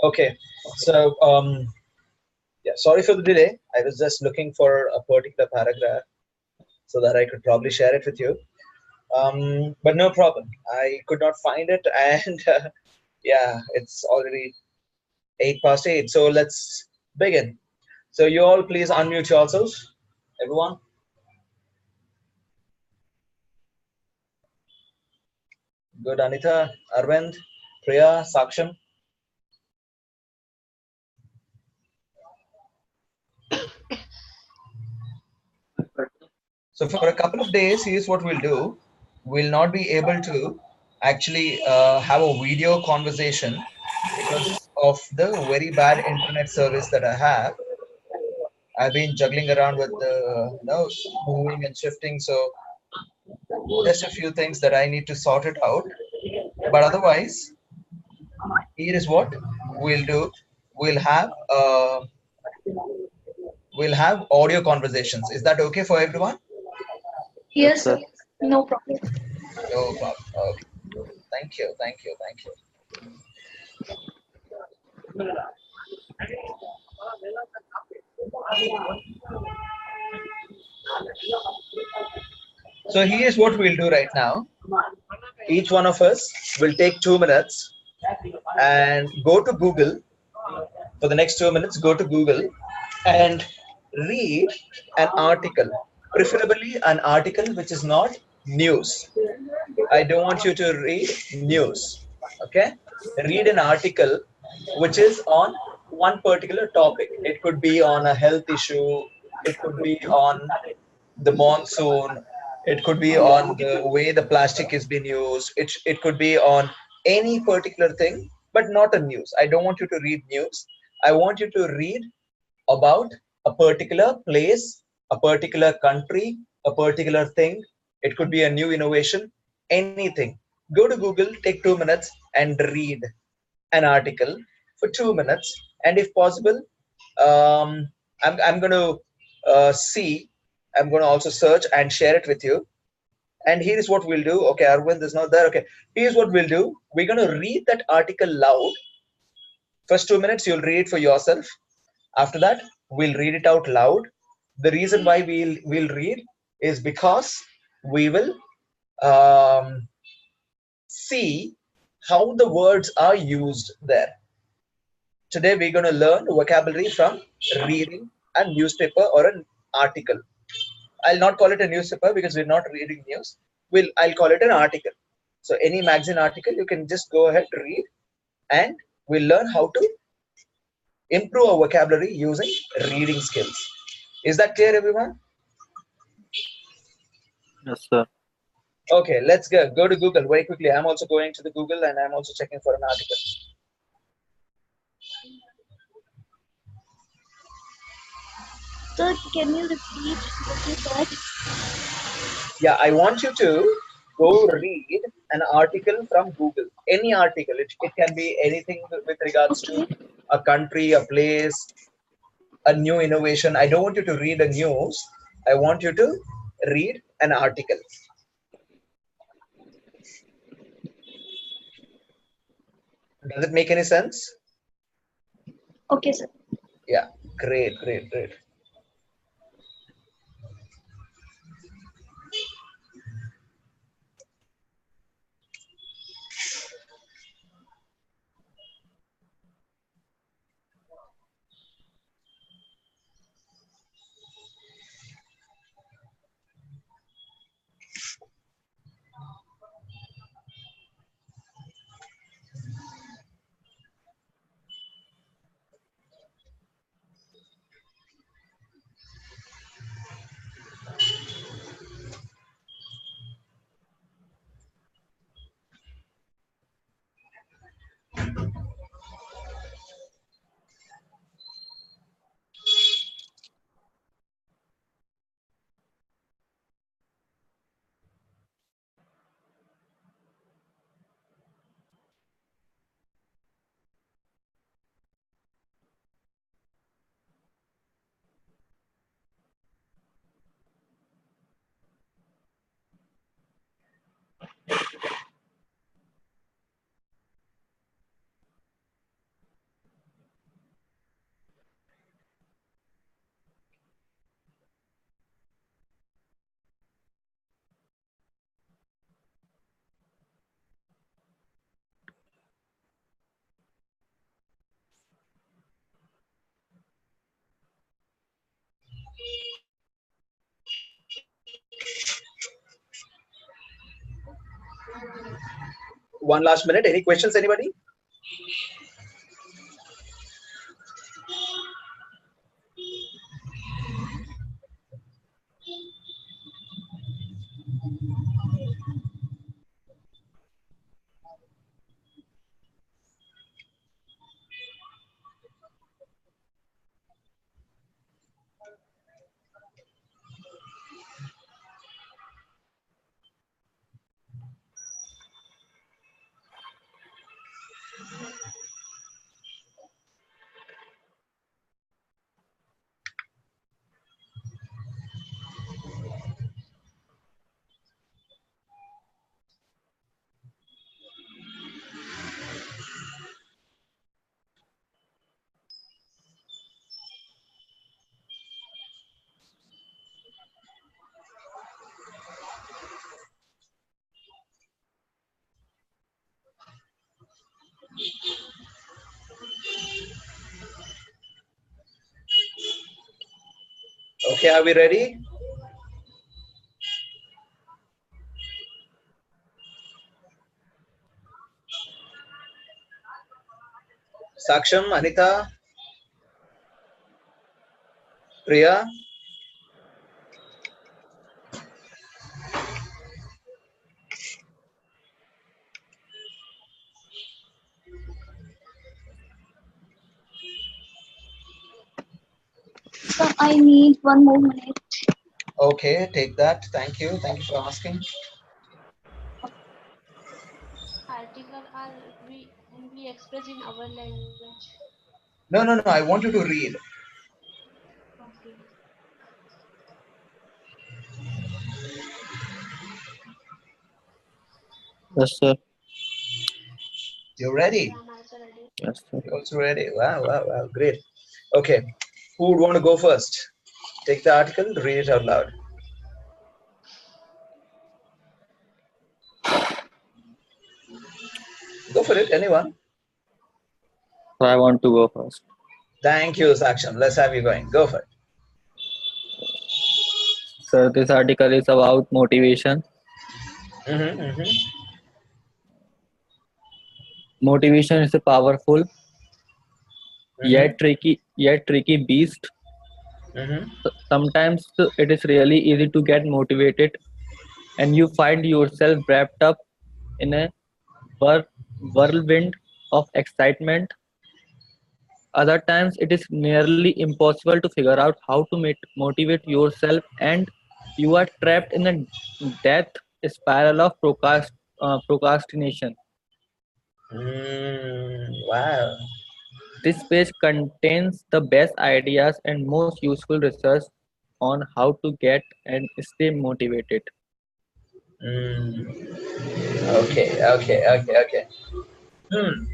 Okay, so yeah, sorry for the delay. I was just looking for a particular paragraph so that I could probably share it with you. But no problem. I could not find it, and yeah, it's already 8 past 8. So let's begin. So you all please unmute yourselves, everyone. Good, Anita, Arvind, Priya, Saksham. So for a couple of days, here's what we'll do. We'll not be able to actually have a video conversation because of the very bad internet service that I have. I've been juggling around with the moving and shifting, so just a few things that I need to sort it out. But otherwise, here is what we'll do. We'll have uh, we'll have audio conversations. Is that okay for everyone? Yes, Yes, sir. sir. No problem. No problem. Okay. Thank you. Thank you. Thank you. So here's what we'll do right now. Each one of us will take 2 minutes and go to Google for the next 2 minutes. Go to Google and read an article, preferably an article which is not news. I don't want you to read news. Okay? Read an article which is on one particular topic. It could be on a health issue, it could be on the monsoon, it could be on the way the plastic is being used, it could be on any particular thing, but not a news. I don't want you to read news. I want you to read about a particular place, a particular country, a particular thing. It could be a new innovation, anything. Go to Google, take 2 minutes, and read an article for 2 minutes. And if possible, I'm going to see, I'm going to also search and share it with you. And here's what we'll do. Okay, Arvind is not there. Okay, here's what we'll do. We're going to read that article loud. First 2 minutes, you'll read it for yourself. After that, we'll read it out loud. The reason why we'll read is because we will um, see how the words are used there. Today, we're going to learn vocabulary from reading a newspaper or an article. I'll not call it a newspaper because we're not reading news. I'll call it an article. So any magazine article, you can just go ahead read, and we'll learn how to improve our vocabulary using reading skills. Is that clear, everyone? Yes, sir. Okay, let's go. Go to Google very quickly. I'm also going to the Google and I'm also checking for an article. Sir, can you repeat what you said? Yeah, I want you to go read an article from Google. Any article. It can be anything with regards to Okay. a country, a place, a new innovation. I don't want you to read a news. I want you to read an article. Does it make any sense? Okay, sir. Yeah, great, great, great. 1 last minute. Any questions, anybody? Okay, are we ready? Saksham, Anita, Priya. So I need 1 more minute. Okay, take that. Thank you. Thank you for asking. Article are we express in our language. No, no, no. I want you to read. Okay. Yes, sir. You're ready. Yeah, I'm also ready. Yes, sir. You're also ready. Wow, wow, wow. Great. Okay. Who would want to go first? Take the article, read it out loud. Go for it. Anyone? So I want to go first. Thank you, Saksham. Let's have you going. Go for it. Sir, this article is about motivation. Mm-hmm, mm-hmm, Motivation is a powerful mm-hmm, yet tricky beast. mm-hmm. Sometimes it is really easy to get motivated, and you find yourself wrapped up in a whir- whirlwind of excitement. Other times, it is nearly impossible to figure out how to motivate yourself, and you are trapped in a death spiral of procrastination. Wow. This page contains the best ideas and most useful research on how to get and stay motivated. Mm. Okay, okay, okay, okay. Hmm.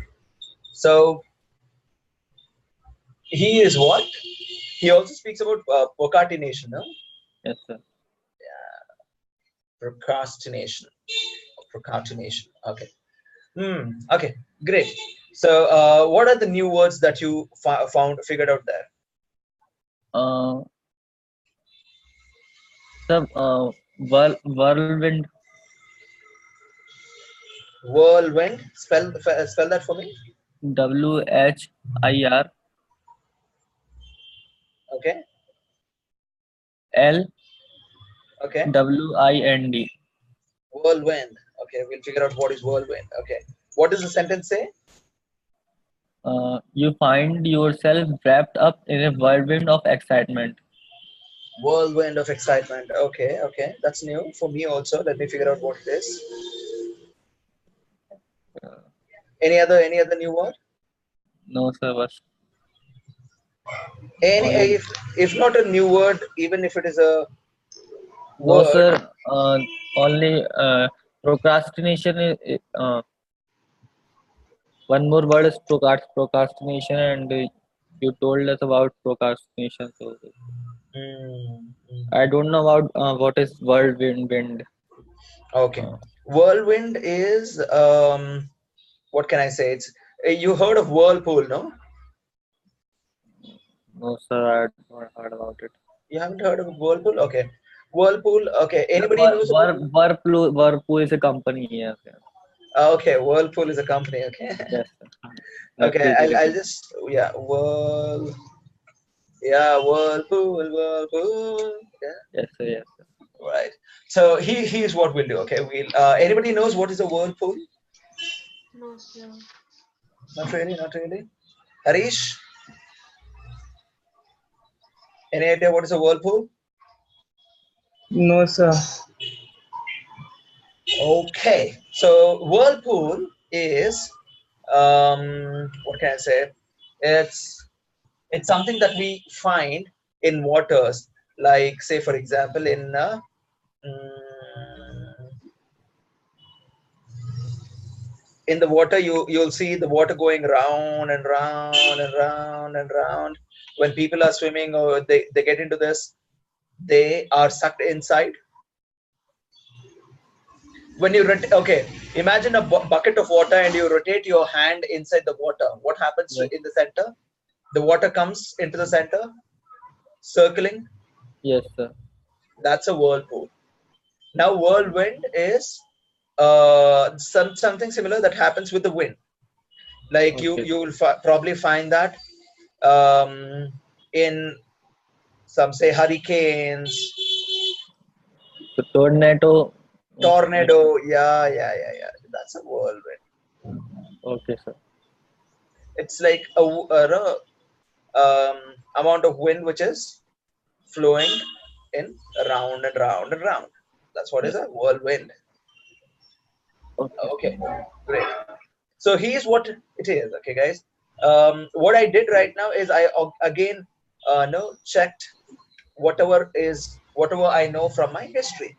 So he is what? He also speaks about procrastination, no? Yes, sir. Procrastination. Procrastination. Okay. Hmm. Okay. Great. So, what are the new words that you figured out there? Uh, Whirlwind, Whirlwind. Spell that for me. WHIRLWIND. Okay. Okay. Whirlwind. Okay. We'll figure out what is whirlwind. Okay. What does the sentence say? You find yourself wrapped up in a whirlwind of excitement. Whirlwind of excitement. Okay. Okay. That's new for me also. Let me figure out what it is. Uh, Any other new word? no, sir. Was Any only if not a new word, even if it is a no, word. sir. Only procrastination one more word is procrastination, and you told us about procrastination. So Mm, I mm. don't know about what is whirlwind. Okay. Uh, Whirlwind is what can I say? It's you heard of Whirlpool, no? no, sir. I don't heard about it. You haven't heard of Whirlpool? Okay. Whirlpool. Okay. Anybody knows about Whirlpool is a company. Yes, yes. Okay, Whirlpool is a company. Okay. Yes, sir. Okay, I'll Refrigerator. just, yeah, yeah, Whirlpool. Yeah, Yes, sir. Yes, sir. right. So here's what we'll do. Okay, we'll anybody knows what is a Whirlpool? No, sir. Not really, not really. Harish, any idea what is a Whirlpool? No, sir. Okay, so Whirlpool is what can I say? It's it's something that we find in waters, like say for example mm, in the water you'll see the water going round and round and round and round. When people are swimming or they get into this, they are sucked inside. When you okay, imagine a bucket of water and you rotate your hand inside the water. What happens Yes, in the center? The water comes into the center, circling. yes, sir. That's a whirlpool. Now whirlwind is something similar that happens with the wind. Like Okay. you will probably find that um, in some say hurricanes, So tornado. tornado. Yeah. That's a whirlwind. Okay, sir. It's like a amount of wind which is flowing in round and round and round. That's what is Yes. a whirlwind. Okay. Okay, great. So here's what it is. Okay, guys. What I did right now is I again no checked whatever I know from my history.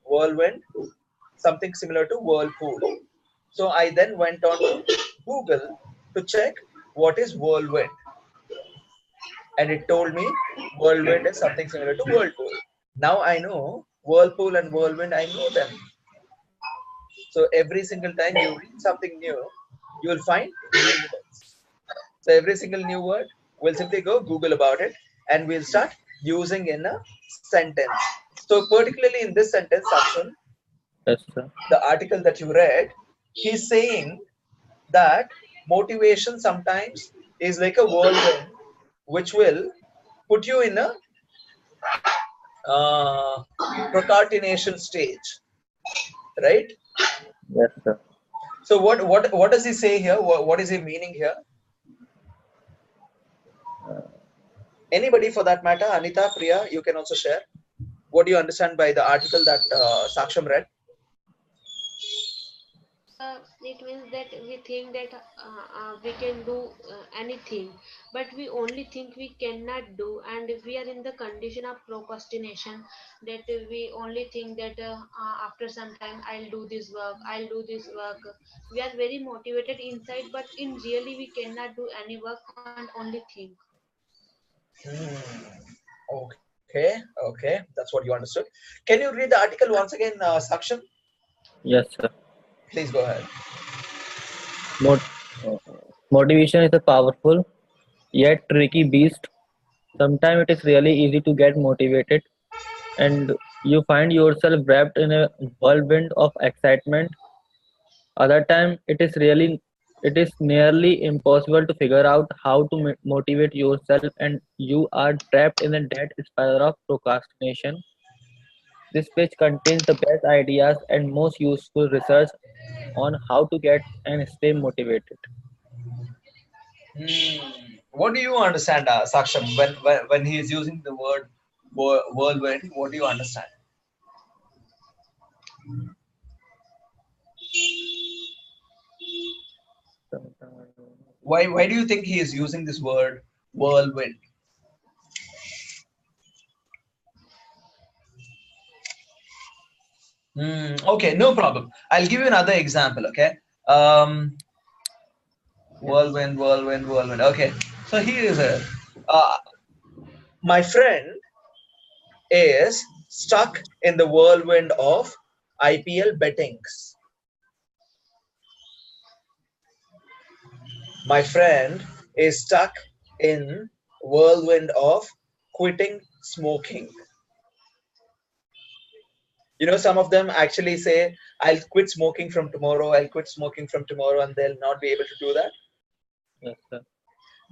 Whirlwind, something similar to whirlpool. So I then went on to Google to check what is whirlwind, and it told me whirlwind is something similar to whirlpool. Now I know whirlpool and whirlwind. I know them. So every single time you read something new, you will find new words. So every single new word, we'll simply go Google about it and we'll start using in a sentence. So particularly in this sentence section, Yes, sir. the article that you read, he's saying that motivation sometimes is like a whirlwind which will put you in a uh, procrastination stage, right? Yes, sir. So what does he say here? What is he meaning here? Anybody for that matter, Anita, Priya, you can also share. What do you understand by the article that Saksham read? It means that we think that we can do anything, but we only think we cannot do, and we are in the condition of procrastination, that we only think that after some time I'll do this work, I'll do this work. We are very motivated inside, but in really we cannot do any work and only think. Hmm. Okay, that's what you understood. Can you read the article once again, Saksham? Yes, sir. Please go ahead. Mot- uh, Motivation is a powerful yet tricky beast. Sometimes it is really easy to get motivated, and you find yourself wrapped in a whirlwind of excitement. Other time, it is nearly impossible to figure out how to motivate yourself, and you are trapped in a dead spiral of procrastination. This page contains the best ideas and most useful research on how to get and stay motivated. What do you understand, Saksham, when he is using the word whirlwind? What do you understand? Why do you think he is using this word whirlwind? Okay, no problem. I'll give you another example. Okay. Um, Yes. whirlwind. Okay. So here is a uh, my friend is stuck in the whirlwind of IPL bettings. My friend is stuck in whirlwind of quitting smoking. You know, some of them actually say, I'll quit smoking from tomorrow, I'll quit smoking from tomorrow, and they'll not be able to do that. Yes, sir.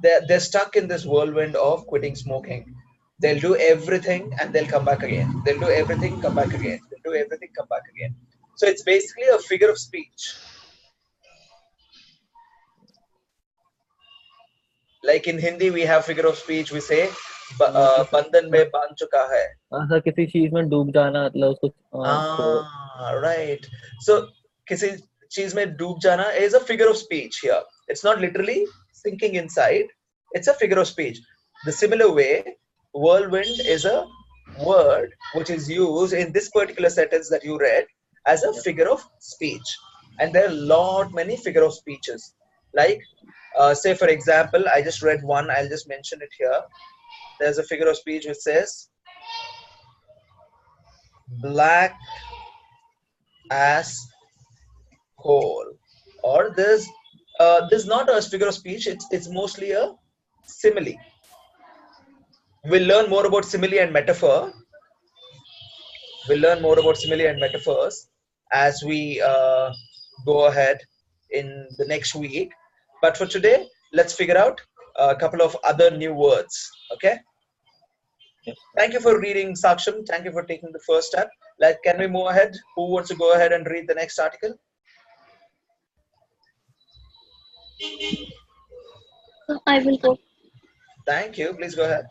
They're stuck in this whirlwind of quitting smoking. They'll do everything and they'll come back again. They'll do everything, come back again. They'll do everything, come back again. So it's basically a figure of speech. Like in Hindi, we have figure of speech. We say, "बंधन में बांध चुका है." हाँ sir, किसी चीज में डूब जाना मतलब उसको छोड़। Right. So, किसी चीज में डूब जाना is a figure of speech here. It's not literally sinking inside. It's a figure of speech. The similar way, whirlwind is a word which is used in this particular sentence that you read as a figure of speech. And there are lot many figure of speeches. Like, say for example, I just read one. I'll just mention it here. There's a figure of speech which says, black as coal. Or there's not a figure of speech. It's mostly a simile. We'll learn more about simile and metaphor. We'll learn more about simile and metaphors as we go ahead in the next week. But for today, let's figure out a couple of other new words. Okay. Yes. Thank you for reading, Saksham. Thank you for taking the first step. Can we move ahead? Who wants to go ahead and read the next article? I will go. Thank you. Please go ahead.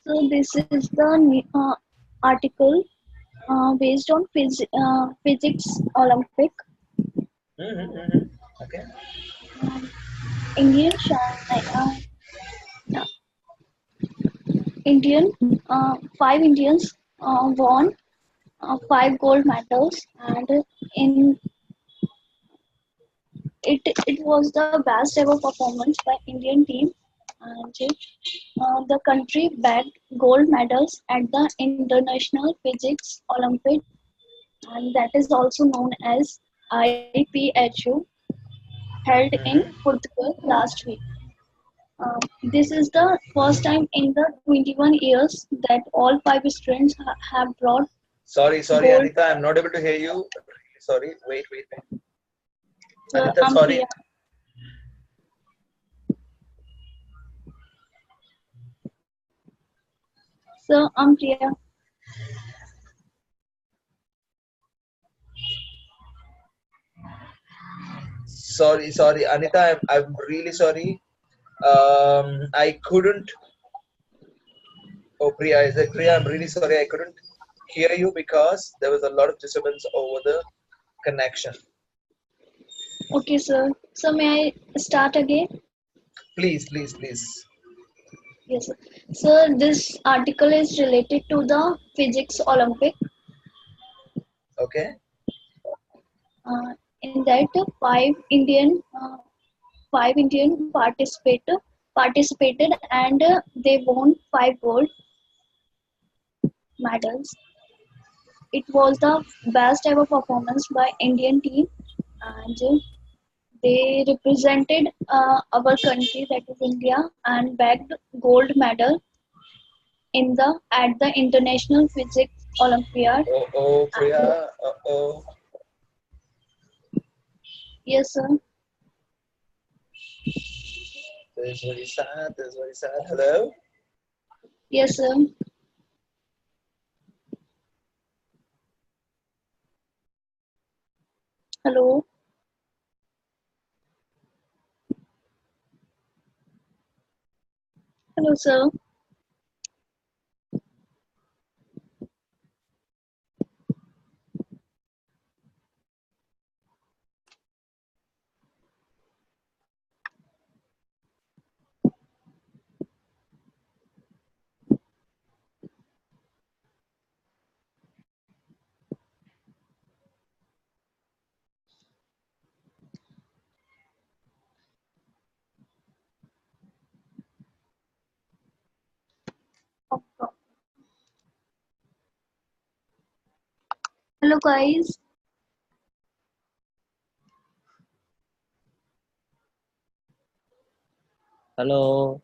So this is the article based on physics Olympic. Okay. Indian Indian 5 Indians won 5 gold medals, and in it was the best ever performance by Indian team, and the country bagged gold medals at the International Physics Olympiad, and that is also known as IPHU, held in Portugal last week. This is the first time in the 21 years that all 5 students have brought. Sorry, gold. Anita, I'm not able to hear you. Sorry, wait. Anita, I'm sorry. Priya. So I'm Priya. Sorry, Anita, I'm really sorry. I couldn't. Oh, Priya, is it Priya? I'm really sorry. I couldn't hear you because there was a lot of disturbance over the connection. Okay, sir. So may I start again? Please. Yes, sir. So this article is related to the Physics Olympic. Okay. In that, five Indian participated, and they won 5 gold medals. It was the best ever performance by Indian team, and they represented our country, that is India, and bagged gold medal at the International Physics Olympiad. Oh, Priya. Oh. Yes, sir. This is very sad. Hello. Yes, sir. Hello. Hello, sir. Hello, guys. Hello.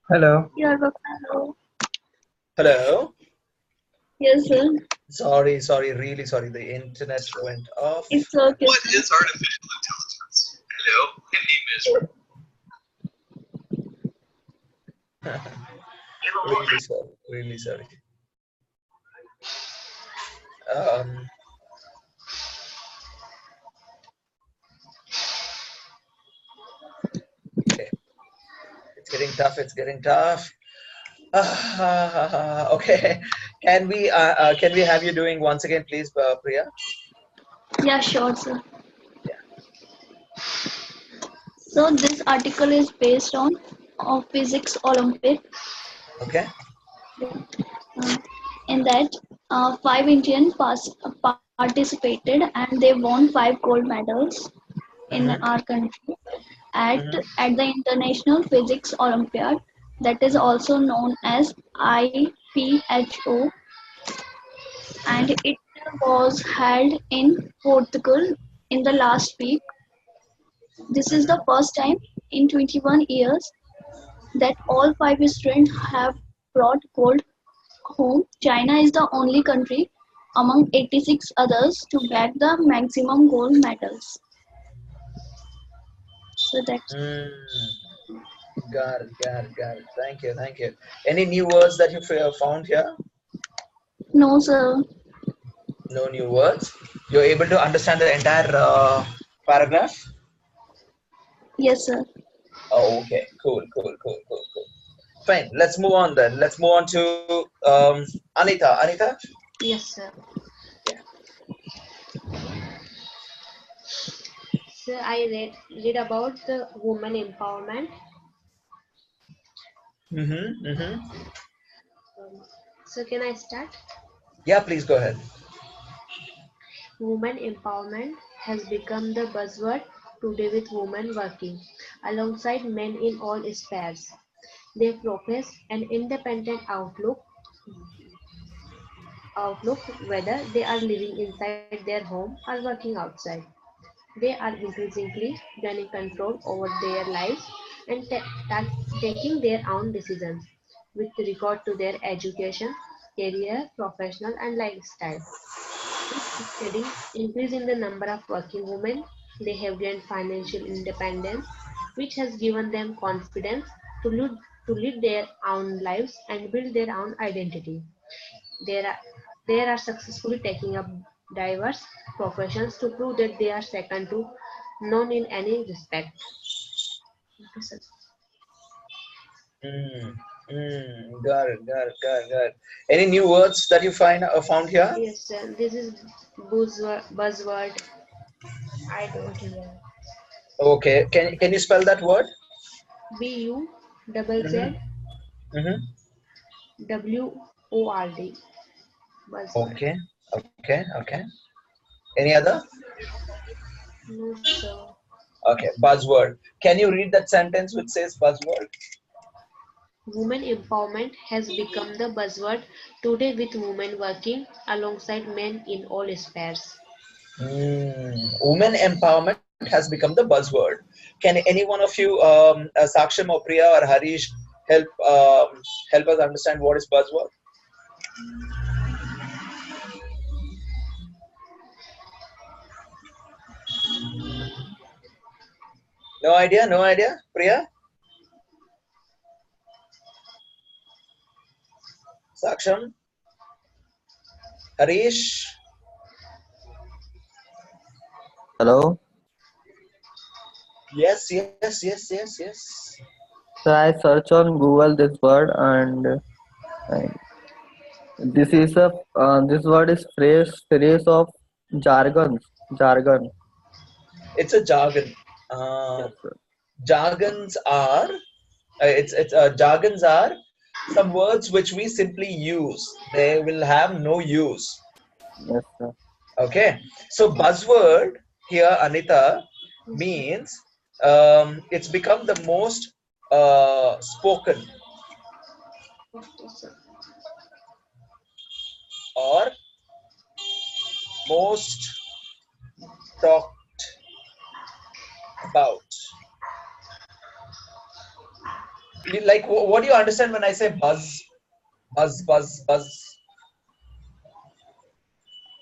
Hello. You are welcome. Hello. Hello. Yes, sir. Sorry, really sorry. The internet went off. It's okay, What sir. is artificial intelligence? Hello, my name is. Really sorry. Really sorry. Um, okay. It's getting tough. It's getting tough. Okay. Can we have you doing once again, please, Priya? Yeah, sure, sir. Yeah. So this article is based on Physics Olympic. Okay. Uh, in that, five Indian participated and they won 5 gold medals in Mm-hmm. our country at Mm-hmm. at the International Physics Olympiad, that is Mm-hmm. also known as IPHO, and Mm-hmm. it was held in Portugal in the last week. This is Mm-hmm. the first time in 21 years that all five students have brought gold home. China is the only country among 86 others to bag the maximum gold medals. So that's Mm. Got it. Thank you. Any new words that you found here? no, sir. No new words. You're able to understand the entire paragraph? Yes, sir. Oh, okay. Cool. Fine. Let's move on then. Let's move on to Anita. Anita? Yes, sir. Yeah. So I read about the woman empowerment. Mm-hmm. Um, so can I start? Yeah, please go ahead. Women empowerment has become the buzzword today with women working alongside men in all spheres. They profess an independent outlook whether they are living inside their home or working outside. They are increasingly gaining control over their lives and taking their own decisions with regard to their education, career, professional, and lifestyle. With steady increase in the number of working women, they have gained financial independence, which has given them confidence to lead their own lives and build their own identity. They are, they are successfully taking up diverse professions to prove that they are second to none in any respect. Mm. Got it. Any new words that you found here? Yes, this is buzzword. I don't hear. Okay. Can you spell that word? B U double Z Mm-hmm. Mm-hmm. WORD. Buzzword. Okay. Okay. Any other? No, sir. Okay. Buzzword. Can you read that sentence which says buzzword? Women empowerment has become the buzzword today with women working alongside men in all spheres. Women empowerment has become the buzzword. Can any one of you, Saksham or Priya or Harish, help help us understand what is buzzword? No idea. No idea. Priya, Saksham, Harish. Hello. Yes. So I search on Google this word, and this is a this word is phrase of jargon. It's a jargon. Yes, Uh, sir. jargons are jargons are some words which we simply use. They will have no use. Yes, sir. Okay, so buzzword here, Anita, Yes, sir. means it's become the most spoken Okay, sir. or most talked about. Like, what do you understand when I say buzz? Buzz, buzz, buzz.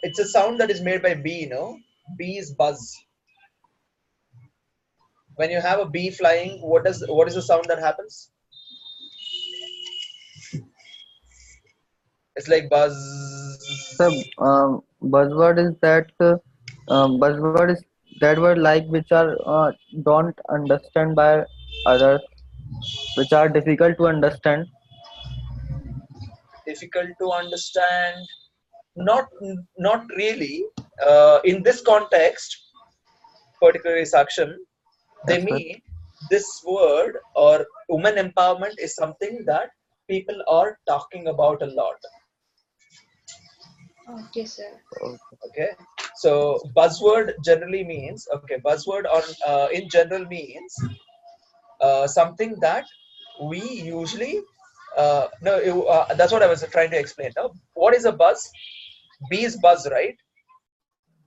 It's a sound that is made by bee, Bees buzz. When you have a bee flying, what is the sound that happens? It's like buzz. The buzzword is that word like which are don't understand by others, which are difficult to understand. Difficult to understand. Not really. In this context, particularly Saksham, they Yes, sir. mean this word or women empowerment is something that people are talking about a lot. Okay, sir. Okay. Okay, so buzzword generally means, okay, buzzword on in general means something that we usually no that's what I was trying to explain. Now, what is a buzz? Bees buzz, right?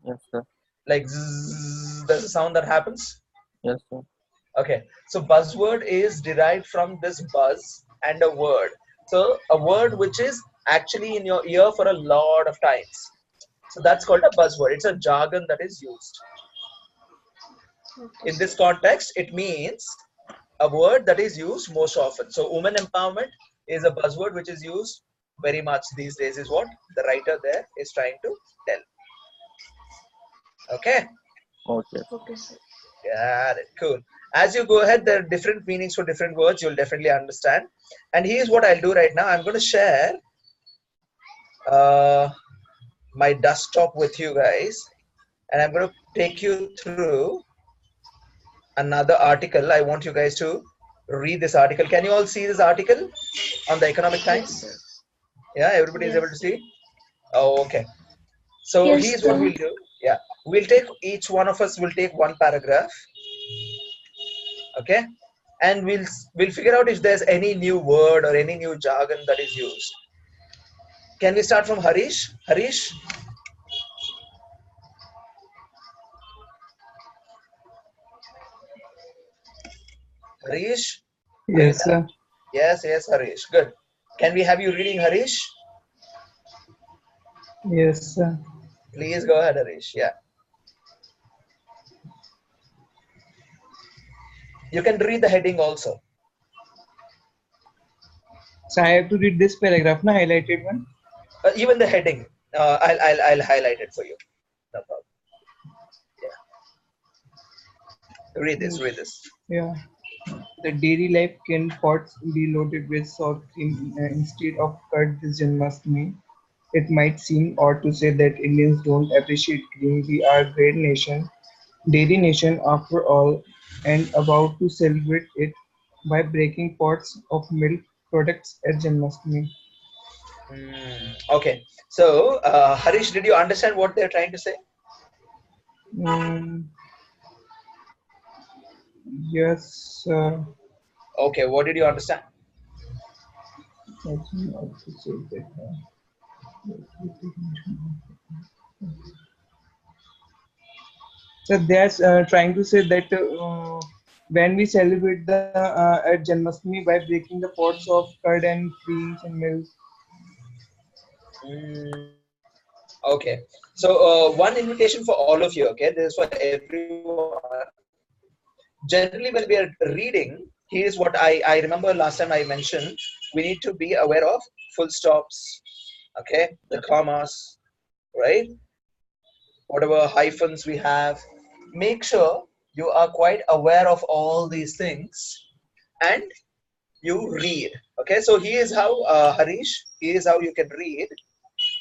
Yes, sir. Like zzz, there's a sound that happens. Yes, sir. Okay, so buzzword is derived from this buzz and a word. So a word which is actually in your ear for a lot of times. So that's called a buzzword. It's a jargon that is used. Okay, In sir. this context, it means a word that is used most often. So women empowerment is a buzzword which is used very much these days, is what the writer there is trying to tell. Okay, Okay. Okay, sir. got it. Cool. As you go ahead, there are different meanings for different words. You'll definitely understand. And here's what I'll do right now. I'm going to share uh, my desktop with you guys, and I'm going to take you through another article. I want you guys to read this article. Can you all see this article on the Economic Yes, Times? sir. Yeah, everybody is able to Yes. see. Oh, okay. So Yes, here's what sir. we'll do. Yeah, we'll take each one of us will take one paragraph. Okay, and we'll figure out if there's any new word or any new jargon that is used. Can we start from Harish? Harish, Harish, are you Yes, there? sir. Yes, yes, Harish. Good. Can we have you reading, Harish? Yes, sir. Please go ahead, Harish. Yeah, you can read the heading also. So I have to read this paragraph, na highlighted one. Even the heading, I'll highlight it for you. No problem. Yeah, read this. Read this. Yeah. The dairy life can pots be loaded with sour cream instead of curd this Janmashtami. It might seem odd to say that Indians don't appreciate cream. We are a great nation, dairy nation after all, and about to celebrate it by breaking pots of milk products at Janmashtami. Okay. So, Harish, did you understand what they're trying to say? Mm, yes, Okay. What did you understand? let me also say that. So that's trying to say that when we celebrate the at Janmashtami by breaking the pots of curd and creams and milk. Okay. So, one invitation for all of you. Okay, this is for everyone. Generally, when we are reading, here's what I remember last time I mentioned. We need to be aware of full stops. Okay, the commas, right? Whatever hyphens we have. Make sure you are quite aware of all these things and you read. Okay, so here's how Harish. Here's how you can read.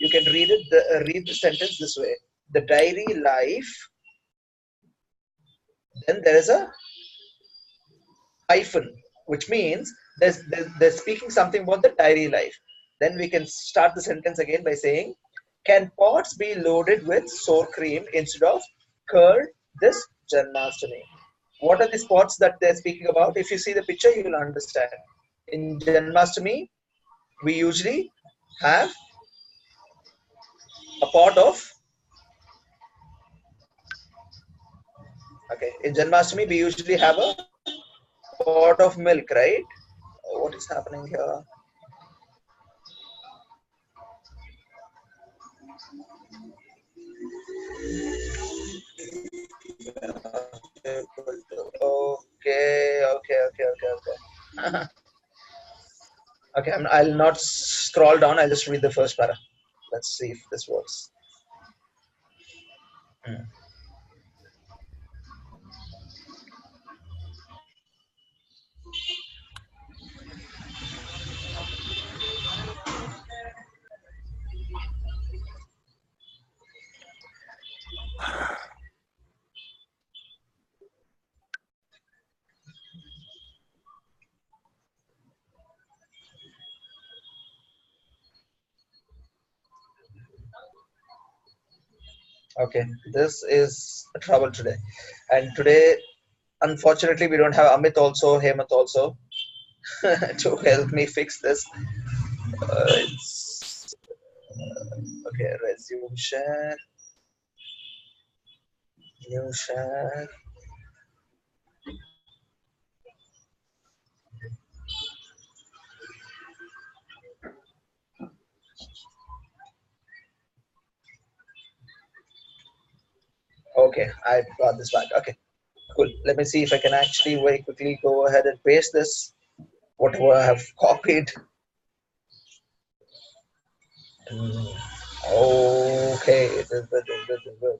You can read it. Read the sentence this way: the diary life. Then there is a hyphen, which means they're speaking something about the diary life. Then we can start the sentence again by saying, "Can pots be loaded with sour cream instead of curd this Janmashtami?" What are these pots that they're speaking about? If you see the picture, you'll understand. In Janmashtami, we usually have a pot of, okay, in Janmashtami we usually have a pot of milk, right? What is happening here? Okay. Okay, I'll not scroll down. I'll just read the first para. Let's see if this works. Hmm. Okay, this is a trouble today. And today, unfortunately, we don't have Amit also, Hemant also to help me fix this. It's okay, resume share, new share. Okay, I got this back. Okay, cool. Let me see if I can actually very quickly go ahead and paste this, whatever I have copied. Mm, okay, it is good, it's good, it's good.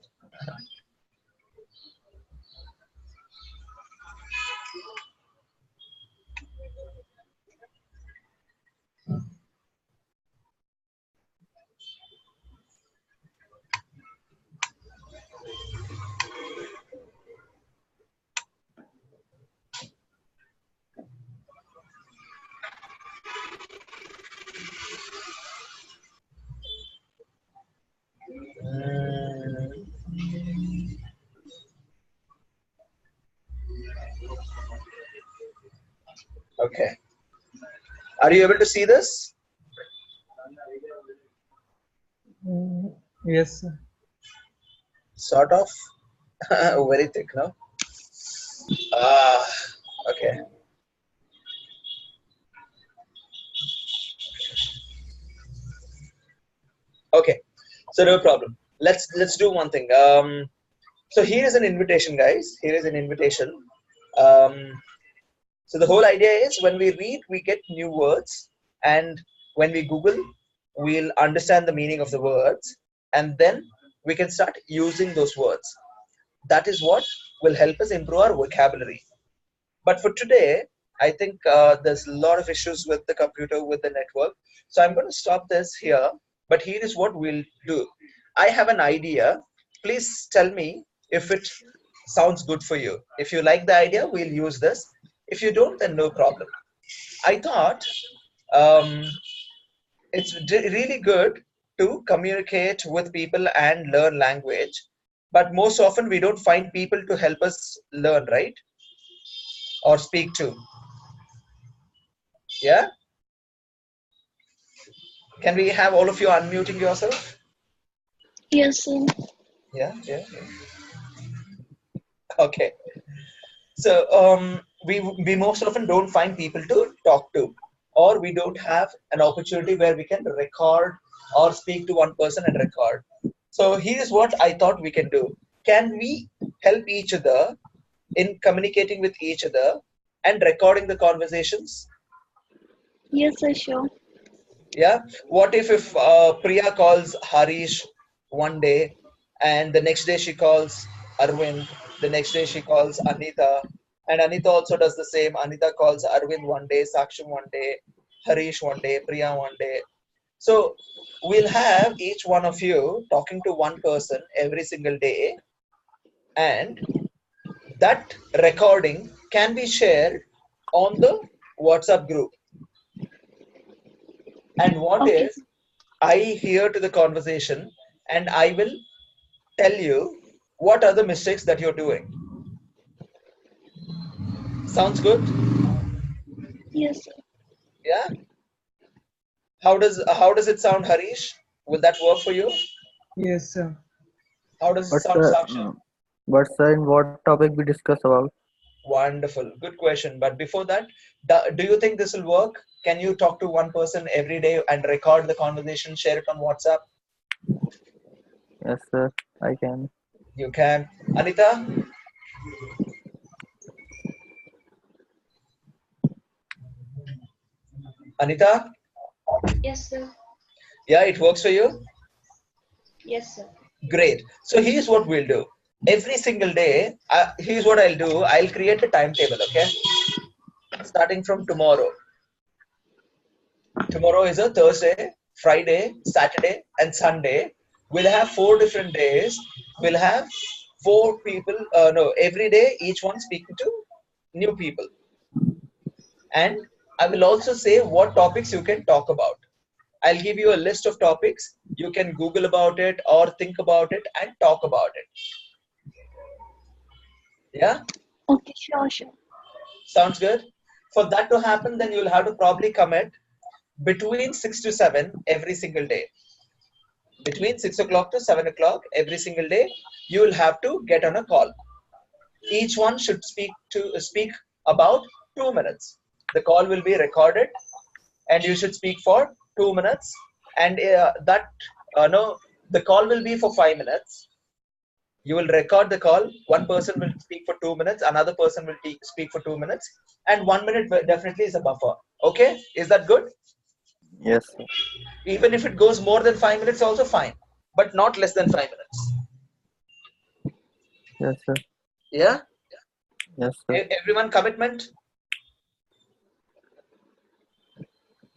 Mm, okay, are you able to see this? Yes, sir. Sort of. Very thick, no? Ah, okay. Okay, so no problem. Let's do one thing. So here is an invitation, guys. Here is an invitation. Um, so the whole idea is when we read, we get new words, and when we Google, we'll understand the meaning of the words, and then we can start using those words. That is what will help us improve our vocabulary. But for today, I think there's a lot of issues with the computer, with the network. So I'm going to stop this here. But here is what we'll do. I have an idea. Please tell me if it sounds good for you. If you like the idea, we'll use this. If you don't, then no problem. I thought um, it's really good to communicate with people and learn language. But most often, we don't find people to help us learn, right? Or speak to. Yeah? Can we have all of you unmuting yourself? Yes, sir. Yeah. Okay. So we most often don't find people to talk to, or we don't have an opportunity where we can record or speak to one person and record. So here's what I thought we can do. Can we help each other in communicating with each other and recording the conversations? Yes, sir, sure. Yeah. What if Priya calls Harish one day, and the next day she calls Arvind, the next day she calls Anita, and Anita also does the same. Anita calls Arvind one day, Saksham one day, Harish one day, Priya one day. So we'll have each one of you talking to one person every single day, and that recording can be shared on the WhatsApp group. And what Okay, if I hear to the conversation and I will tell you what are the mistakes that you're doing? Sounds good? yes, sir. Yeah. How does it sound, Harish? Will that work for you? Yes, sir. How does it But sound, sir, Sakshi? in what topic we discuss about? Wonderful. Good question. But before that, do you think this will work? Can you talk to one person every day and record the conversation, share it on WhatsApp? Yes, sir. I can. You can. Anita? Anita? Yes, sir. Yeah, it works for you? Yes, sir. Great. So here's what we'll do. Every single day, here's what I'll do. I'll create a timetable, okay? Starting from tomorrow. Tomorrow is a Thursday, Friday, Saturday, and Sunday. We'll have 4 different days. We'll have 4 people. No, every day, each one speaking to new people. And I will also say what topics you can talk about. I'll give you a list of topics. You can Google about it or think about it and talk about it. Yeah, Okay, sure, sure. sounds good. For that to happen, then you'll have to probably commit between 6 to 7 every single day. Between 6 o'clock to 7 o'clock every single day, you will have to get on a call. Each one should speak about 2 minutes. The call will be recorded, and you should speak for 2 minutes. And that no, the call will be for 5 minutes. You will record the call. One person will speak for 2 minutes, another person will speak for 2 minutes, and 1 minute definitely is a buffer. Okay, is that good? Yes, sir. Even if it goes more than 5 minutes, also fine, but not less than 5 minutes. Yes, sir. Yeah, Yes, sir. everyone commitment.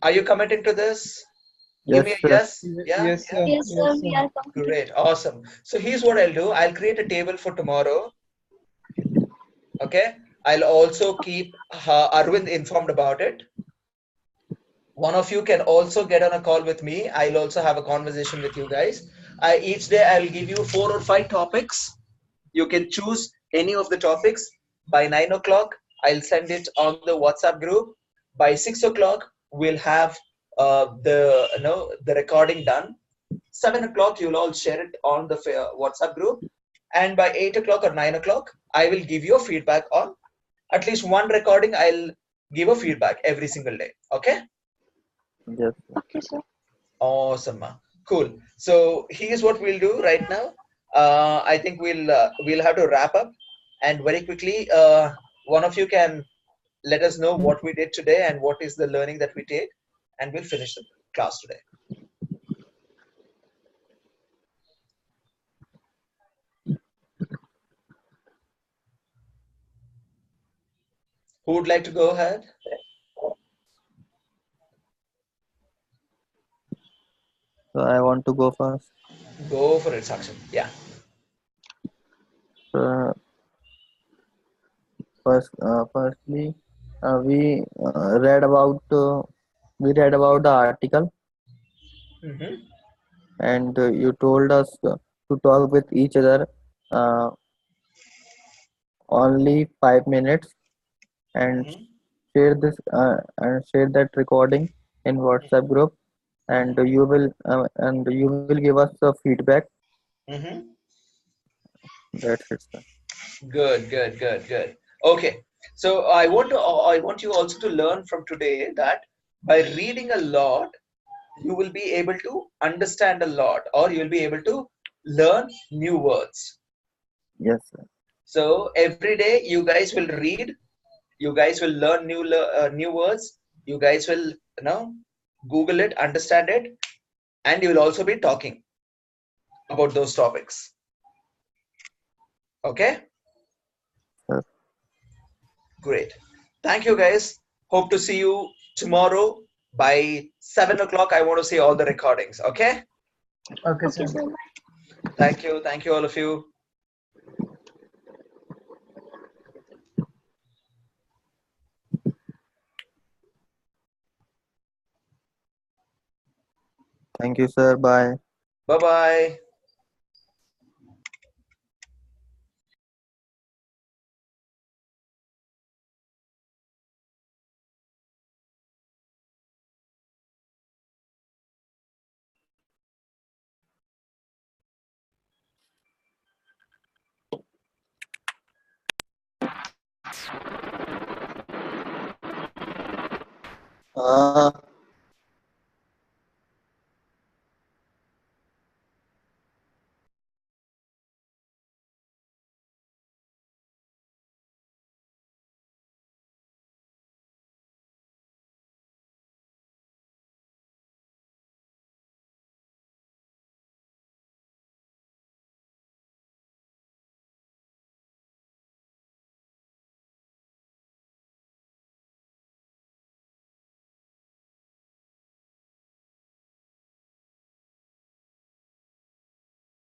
Are you committing to this? Give Yes, me a sir. yes. Yeah, Yes, yeah. sir. Yes, Yes, sir, we sir. are committed. Great, awesome. So here's what I'll do. I'll create a table for tomorrow. Okay. I'll also keep Arvind informed about it. One of you can also get on a call with me. I'll also have a conversation with you guys. Each day I'll give you 4 or 5 topics. You can choose any of the topics. By 9 o'clock, I'll send it on the WhatsApp group. By 6 o'clock, we'll have the recording done. 7 o'clock, you'll all share it on the WhatsApp group. And by 8 o'clock or 9 o'clock, I will give you a feedback on at least one recording. I'll give a feedback every single day. Okay? Yes, sir. Okay, sir. Awesome. Cool. So here's what we'll do right now. I think we'll have to wrap up, and very quickly, one of you can let us know what we did today and what is the learning that we take, and we'll finish the class today. Who would like to go ahead? So I want to go first. Go for it, Sakshi. Yeah. Uh, firstly, we read about the article, Mm-hmm. and you told us to talk with each other uh, only 5 minutes, and Mm-hmm. share that recording in WhatsApp group, and you will give us a feedback. Mm-hmm. That's it, sir. Good, good, good, good. Okay. So I want you also to learn from today that by reading a lot, you will be able to understand a lot, or you will be able to learn new words. Yes, sir. So every day you guys will read, you guys will learn new words, you guys will Google it, understand it, and you will also be talking about those topics. Okay, Sir. great. Thank you guys. Hope to see you tomorrow by 7 o'clock. I want to see all the recordings. Okay, Okay, Okay, sir. sir. thank you all of you. Thank you, sir. Bye. Bye bye. Uh,